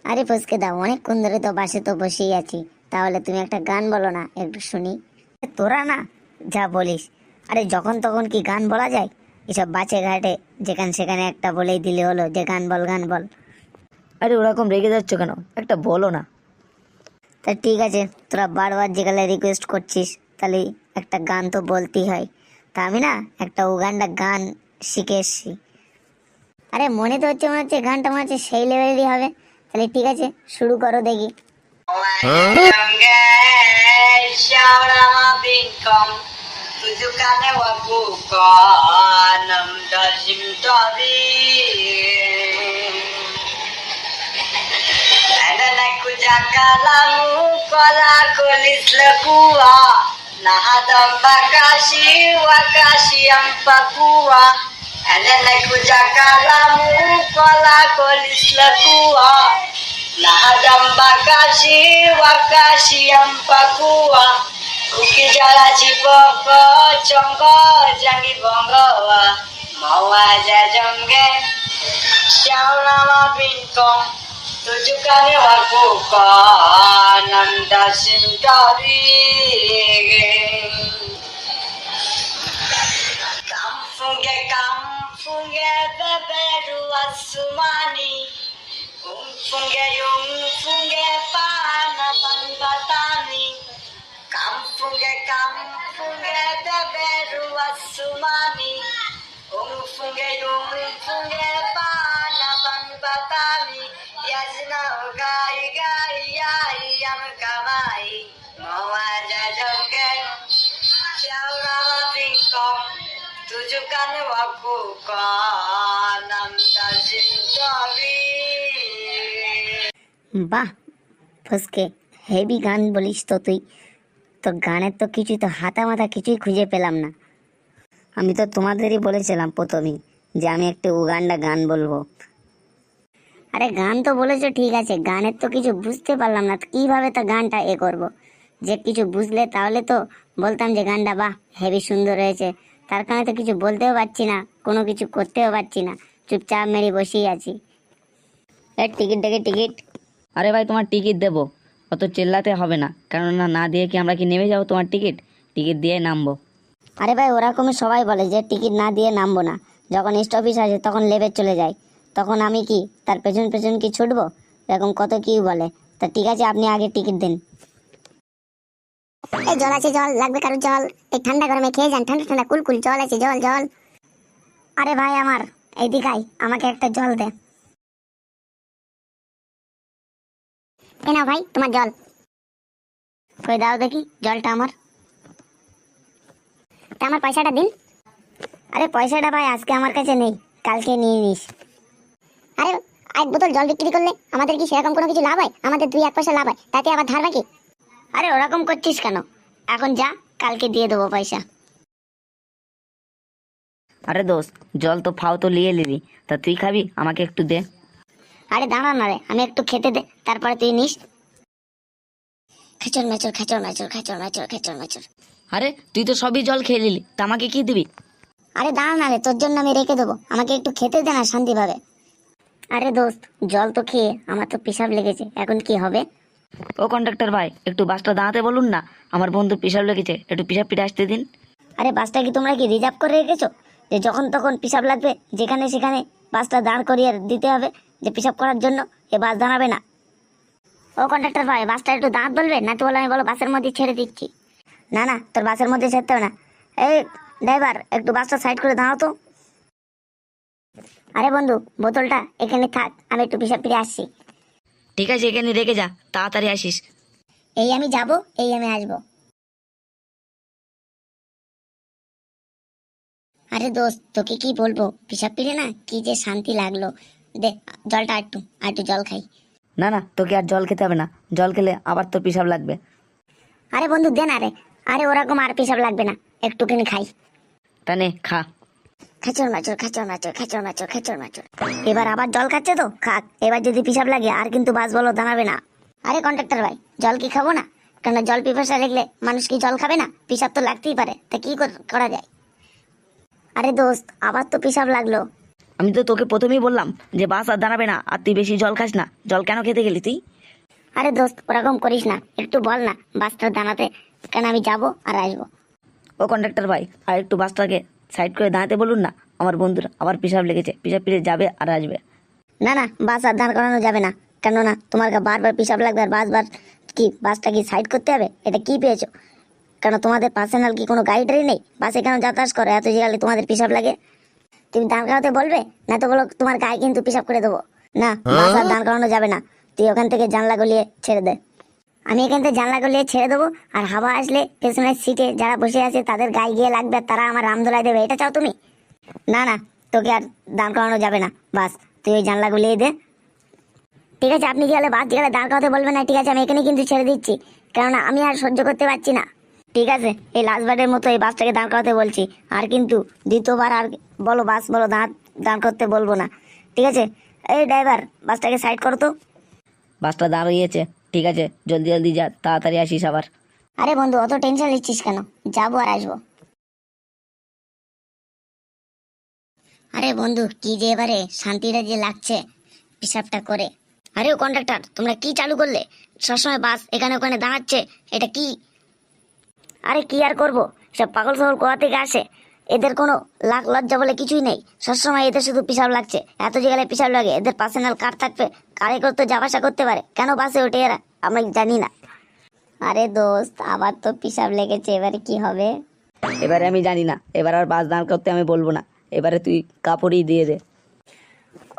আরে ফসকে দাও, অনেকক্ষণ ধরে তো বাসে তো বসেই আছি। তাহলে তুমি একটা গান বলো না, একটু শুনি। তোরা না যা বলিস, আরে যখন তখন কি গান বলা যায়? এসব বাসে ঘাটে যেখানে সেখানে একটা বলেই দিলে হলো যে গান বল গান বল। আরে ওরকম রেগে যাচ্ছ কেন? একটা বলো না। তা ঠিক আছে, তোরা বারবার যেখানে রিকোয়েস্ট করছিস, তাহলে একটা গান তো বলতেই হয়। তা আমি না একটা উগান্ডা গান শিখে এসছি। আরে মনে হচ্ছে গানটা মনে হচ্ছে সেই লেভেলেরই হবে। তাহলে ঠিক আছে, শুরু করো দেখি। Tujukannya wabuka nam dajim dari Ada naku jakalamu kola kulis lekua Nahadam bakashi wakashi ampakua Ada naku jakalamu kola kulis lekua Nahadam bakashi wakashi ampakua Ukijala cipoko congko jangi bonggowa Mau aja jongge Siau nama bintong Tujukannya wakuka Nam dasim dari Kampung ge beberu asumani Ungfung ge pana panbatani Kampung ge beberu asumani Ungfung ge pana panbatani Yasna gai gai ai am kawai Mau aja jongge Siau nama bingkong Tujukan waku nam dajin dari বাহ ফসকে, heavy গান বলিস তো তুই। তো গানের তো কিছু তো হাতা মাথা কিছুই খুঁজে পেলাম না। আমি তো তোমাদেরই বলেছিলাম প্রথমেই যে আমি একটা উগান্ডা গান বলবো। আরে গান তো বলেছো ঠিক আছে, গানের তো কিছু বুঝতে পারলাম না, কিভাবে তো গানটা করব। যে কিছু বুঝলে তাহলে তো বলতাম যে গানটা বাহ হেভি সুন্দর হয়েছে। তার কারণে তো কিছু বলতেও পারছি না, কোনো কিছু করতেও পারছি না, চুপচাপ মেরে বসেই আছি। টিকিট দেখে টিকিট। আরে ভাই, তোমার টিকিট দেবো, অত চেল্লাতে হবে না। কেননা না দিয়ে কি আমরা কি নেমে যাবো? তোমার টিকিট টিকিট দিয়ে নামবো। আরে ভাই, ওরকমই সবাই বলে যে টিকিট না দিয়ে নামবো না। যখন স্টপেজ আসে তখন লেবে চলে যায়, তখন আমি কি তার পেছন পেছন কি ছুটবো? এরকম কত কি বলে। তা ঠিক আছে, আপনি আগে টিকিট দিন। এই জল আছে, জল লাগবে কারো? জল এই ঠান্ডা গরমে খেয়ে যান, ঠান্ডা ঠান্ডা কুল কুল জল আছে, জল জল। আরে ভাই আমার, এইদিকে আয়, আমাকে একটা জল দে। এ নাও ভাই তোমার জল। কই দাও দেখি জলটা আমার। তা আমার পয়সাটা দিন। আরে পয়সাটা ভাই আজকে আমার কাছে নেই, কালকে নিয়ে নিস। আরে এক বোতল জল বিক্রি করলে আমাদের কি সেরকম কোনো কিছু লাভ হয়? আমাদের 2-1 পয়সা লাভ হয়, তাতে আবার ধার বাকি। আরে ওরকম করছিস কেন? এখন যা, কালকে দিয়ে দেবো পয়সা। আরে দোস্ত, জল তো ফাও তো নিয়ে নিবি, তা তুই খাবি? আমাকে একটু দে। আরে দাঁড়া না রে, আমি একটু খেতে দে, তারপরে তুই নিস। খেচর মেচর খেচর মেচর খেচর মেচর খেচর মেচর। আরে তুই তো সবই জল খেয়ে নিলি, তা আমাকে কি দিবি? আরে দাঁড়া না রে, তোর জন্য আমি রেখে দেবো, আমাকে একটু খেতে দে না শান্তিভাবে। আরে দোস্ত, জল তো খেয়ে আমার তো পেশাব লেগেছে, এখন কি হবে? ও কন্ডাক্টর ভাই, একটু বাসটা দাঁড়াতে বলুন না, আমার বন্ধু পেশাব লেগেছে, একটু পেশাব পিঠে আসতে দিন। আরে বাসটা কি তোমরা কি রিজার্ভ করে রেখেছো যে যখন তখন পেশাব লাগবে যেখানে সেখানে বাসটা দাঁড় করিয়ে দিতে হবে যে পেশাব করার জন্য? এ বাস দাঁড়াবে না। ও কন্ডাক্টর ভাই, বাসটা একটু দাঁড় বলবে না তো? বলে আমি বলো বাসের মধ্যে ছেড়ে দিচ্ছি। না না, তোর বাসের মধ্যে ছেড়তে হবে না। এই ড্রাইভার, একটু বাসটা সাইড করে দাঁড়াও তো। আরে বন্ধু, বোতলটা এখানে থাক, আমি একটু পেশাব ফিরে আসছি। ঠিক আছে, এখানে রেখে যা, তাড়াতাড়ি আসিস। এই আমি যাব, এই আমি আসবো। আরে দোস্ত, তোকে কি বলবো, পেশাব ফিরে না কি যে শান্তি লাগলো। দে জলটা, একটু আর একটু জল খাই। না না, তোকে আর জল খেতে হবে না, জল খেলে আবার তোর পেশাব লাগবে। আরে বন্ধু দে না রে। আরে ওরকম আর পেশাব লাগবে না, একটুখানি খাই। তা নে খা। খেচর মাচর খেচর মাচর খেচর মাচর খেচর মাচর। এবার আবার জল খাচ্ছে তো খাক, এবার যদি পেশাব লাগে আর কিন্তু বাস বলো দাঁড়াবে না। আরে কন্ট্রাক্টর ভাই, জল কি খাবো না? কেন জল পিপাসা লাগলে মানুষ কি জল খাবে না? পেশাব তো লাগতেই পারে, তা কি করা যায়? আরে দোস্ত, আবার তো পেশাব লাগলো। আমি তো তোকে প্রথমেই বললাম যে বাস আর দাঁড়াবে না, আর তুই বেশি জল খাস না। জল কেন খেতে গেলি তুই? আরে দোস্ত, ওরকম করিস না, একটু বল না বাসটা দাঁড়াতে, কেন আমি যাবো আর আসবো। ও কন্ডাক্টর ভাই, আর একটু বাসটাকে সাইড করে দাঁড়াতে বলুন না। আমার বন্ধুরা আবার পিসাব লেগেছে, পিসাব পিড়ে যাবে আর আসবে। না না, বাস আর দাঁড় করানো যাবে না। কেননা তোমার বারবার পিসাব লাগবে আর বাসবার কি বাসটা কি সাইড করতে হবে? এটা কি পেয়েছো? কেন তোমাদের পার্সোনাল কি কোনো গাড়ি নেই? বাসে কেন যাতায়াত করো এত জায়গায় তোমাদের পিসাব লাগে? তুমি দাঁড় করাতে বলবে, না তো বলো তোমার গায়ে কিন্তু পিসাব করে দেবো। না, বাস আর দাঁড় করানো যাবে না। তুই ওখান থেকে জানলা গলিয়ে ছেড়ে দে। আমি এখান থেকে জানলা গলিয়ে ছেড়ে দেবো, আর হাওয়া আসলে পেছনের সিটে যারা বসে আছে তাদের গায়ে গিয়ে লাগবে, আর তারা আমার রামদোলাই দেবে। এটা চাও তুমি? না না, তোকে আর দাঁড় করানো যাবে না। বাস তুই ওই জানলা গলিয়ে দে। ঠিক আছে, আপনি গেলে বাস গেলে দাঁড় করাতে বলবেন না, ঠিক আছে? আমি এখানে কিন্তু ছেড়ে দিচ্ছি, কেননা আমি আর সহ্য করতে পারছি না। ঠিক আছে, এই লাস্টবারের মতো এই বাসটাকে দাঁড় করাতে বলছি, আর কিন্তু দ্বিতীয়বার আর বলো বাস বলো দাঁড় করতে বলবো না, ঠিক আছে? এই ড্রাইভার, বাসটাকে সাইড করো তো। বাসটা দাঁড়িয়েছে, ঠিক আছে, জলদি জলদি যা, তাড়াতাড়ি আসিস আবার। আরে বন্ধু, অত টেনশন নিচ্ছিস কেন? যাবো আর আসবো। আরে বন্ধু, কি যে এবারে শান্তিটা যে লাগছে পিসাবটা করে। আরে ও কন্ডাক্টর, তোমরা কি চালু করলে? সবসময় বাস এখানে ওখানে দাঁড়াচ্ছে, এটা কি? আরে কি আর করবো, সব পাগল ছাগল কোথা থেকে আসে? এদের কোনো লাখ লজ্জা বলে কিছুই নেই। সবসময় এদের শুধু পিসাব লাগছে, এত জায়গায় পিসাব লাগে। এদের পার্সোনাল কার থাকবে, কারে করতে যাওয়া আসা করতে পারে, কেন বাসে ওঠে এরা আমরা জানি না। আরে দোস্ত, আবার তো পিসাব লেগেছে, এবারে কি হবে? এবারে আমি জানি না, এবার আর বাস দাঁড় করতে আমি বলবো না। এবারে তুই কাপড়ই দিয়ে দে।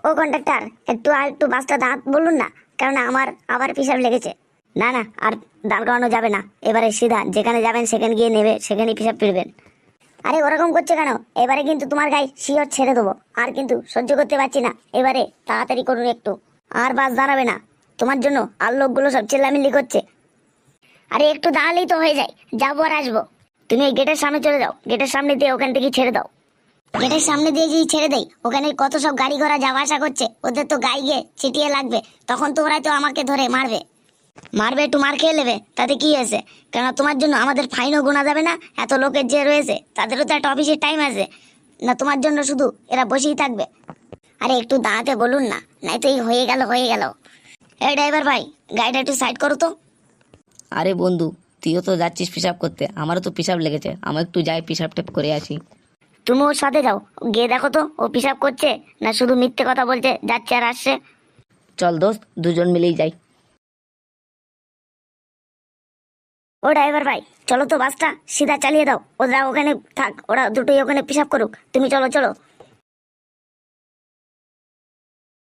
ও কন্ডাক্টর, একটু বাসটা দাঁড় বলুন না, কারণ আমার আবার পিসাব লেগেছে। না না, আর দাঁড় করানো যাবে না। এবারে সিধা যেখানে যাবেন সেখানে গিয়ে নেবে, সেখানেই পিসাব ফিরবেন। আরে ওরকম করছে কেন? এবারে কিন্তু তোমার গায়ে শিওর ছেড়ে দেবো, আর কিন্তু সহ্য করতে পারছি না। এবারে তাড়াতাড়ি করুন একটু, আর বাস দাঁড়াবে না তোমার জন্য। আর লোকগুলো সব চিল্লামিল্লি করছে। আরে একটু দাঁড়ালেই তো হয়ে যায়, যাবো আর আসবো। তুমি ওই গেটের সামনে চলে যাও, গেটের সামনে দিয়ে ওখান থেকে ছেড়ে দাও। গেটের সামনে দিয়ে যদি ছেড়ে দেই, ওখানে কত সব গাড়ি ঘোড়া যাওয়া আসা করছে, ওদের তো গায়ে গিয়ে ছিটিয়ে লাগবে, তখন তো ওরাই তো আমাকে ধরে মারবে। একটু মার খেয়ে নেবে, তাতে কি হয়েছে? কেন তোমার জন্য আমাদের ফাইনও গোনা যাবে না? এত লোকের যে রয়েছে তাদেরও তো একটা অফিসের টাইম আছে না? তোমার জন্য শুধু এরা বসেই থাকবে। আরে একটু দাঁড়াতে বলুন না, নাই তো এই হয়ে গেল হয়ে গেল। এই ড্রাইভার ভাই, গাড়িটা একটু সাইড করো তো। আরে বন্ধু, তুইও তো যাচ্ছিস পিসাব করতে, আমারও তো পিসাব লেগেছে, আমি একটু যাই পিসাব টেপ করে আসি। তুমি ওর সাথে যাও, গিয়ে দেখো তো ও পিসাব করছে না শুধু মিথ্যে কথা বলছে, যাচ্ছে আর আসছে। চল দোস্ত, দুজন মিলেই যাই। ও ড্রাইভার ভাই, চলো তো বাসটা সিধা চালিয়ে দাও, ওরা ওখানে থাক, ওরা দুটোই ওখানে পিসাব করুক, তুমি চলো চলো।